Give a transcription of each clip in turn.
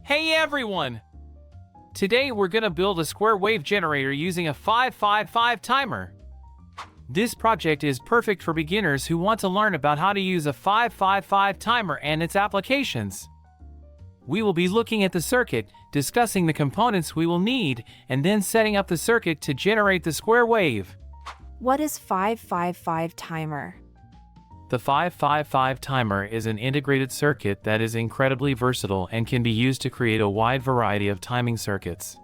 Hey everyone! Today we're gonna build a square wave generator using a 555 timer. This project is perfect for beginners who want to learn about how to use a 555 timer and its applications. We will be looking at the circuit, discussing the components we will need, and then setting up the circuit to generate the square wave. What is 555 timer? The 555 timer is an integrated circuit that is incredibly versatile and can be used to create a wide variety of timing circuits.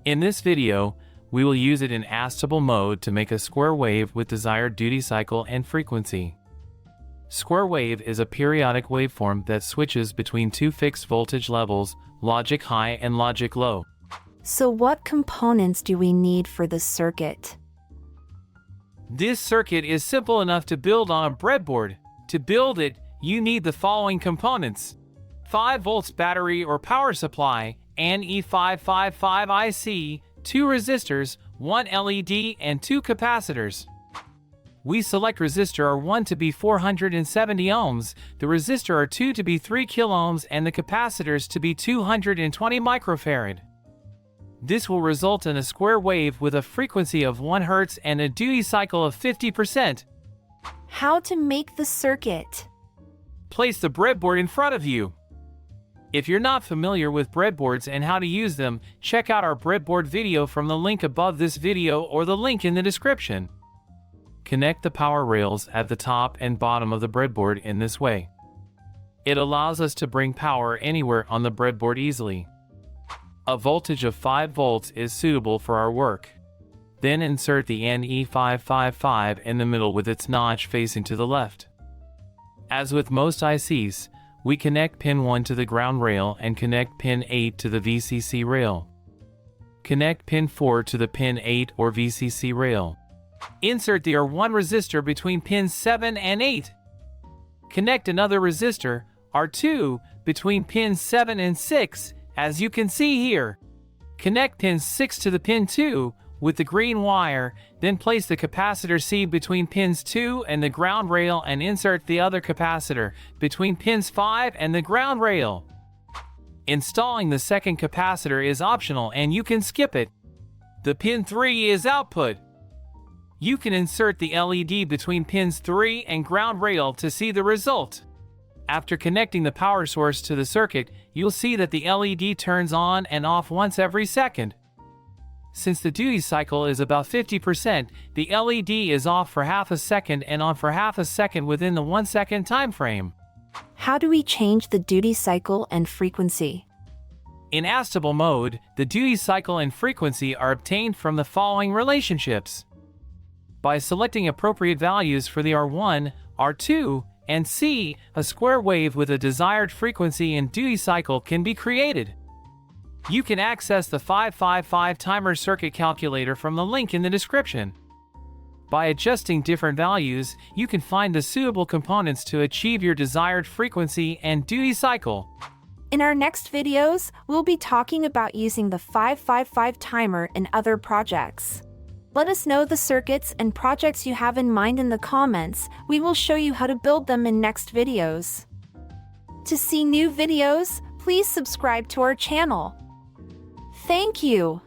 In this video, we will use it in astable mode to make a square wave with desired duty cycle and frequency. Square wave is a periodic waveform that switches between two fixed voltage levels, logic high and logic low. So what components do we need for the circuit? This circuit is simple enough to build on a breadboard. To build it, you need the following components: 5 volts battery or power supply, an E555 IC, 2 resistors, 1 LED, and 2 capacitors. We select resistor R1 to be 470 ohms, the resistor R2 to be 3 kiloohms, and the capacitors to be 220 microfarad. This will result in a square wave with a frequency of 1 Hz and a duty cycle of 50%. How to make the circuit? Place the breadboard in front of you. If you're not familiar with breadboards and how to use them, check out our breadboard video from the link above this video or the link in the description. Connect the power rails at the top and bottom of the breadboard in this way. It allows us to bring power anywhere on the breadboard easily. A voltage of 5 volts is suitable for our work. Then insert the NE555 in the middle with its notch facing to the left. As with most ICs, we connect pin 1 to the ground rail and connect pin 8 to the VCC rail. Connect pin 4 to the pin 8 or VCC rail. Insert the R1 resistor between pins 7 and 8. Connect another resistor, R2, between pins 7 and 6, as you can see here. Connect pin 6 to the pin 2 with the green wire, then place the capacitor C between pins 2 and the ground rail and insert the other capacitor between pins 5 and the ground rail. Installing the second capacitor is optional and you can skip it. The pin 3 is output. You can insert the LED between pins 3 and ground rail to see the result. After connecting the power source to the circuit, you'll see that the LED turns on and off once every second. Since the duty cycle is about 50%, the LED is off for half a second and on for half a second within the 1 second time frame. How do we change the duty cycle and frequency? In astable mode, the duty cycle and frequency are obtained from the following relationships. By selecting appropriate values for the R1, R2, and C, a square wave with a desired frequency and duty cycle can be created. You can access the 555 timer circuit calculator from the link in the description. By adjusting different values, you can find the suitable components to achieve your desired frequency and duty cycle. In our next videos, we'll be talking about using the 555 timer in other projects. Let us know the circuits and projects you have in mind in the comments. We will show you how to build them in next videos. To see new videos, please subscribe to our channel. Thank you.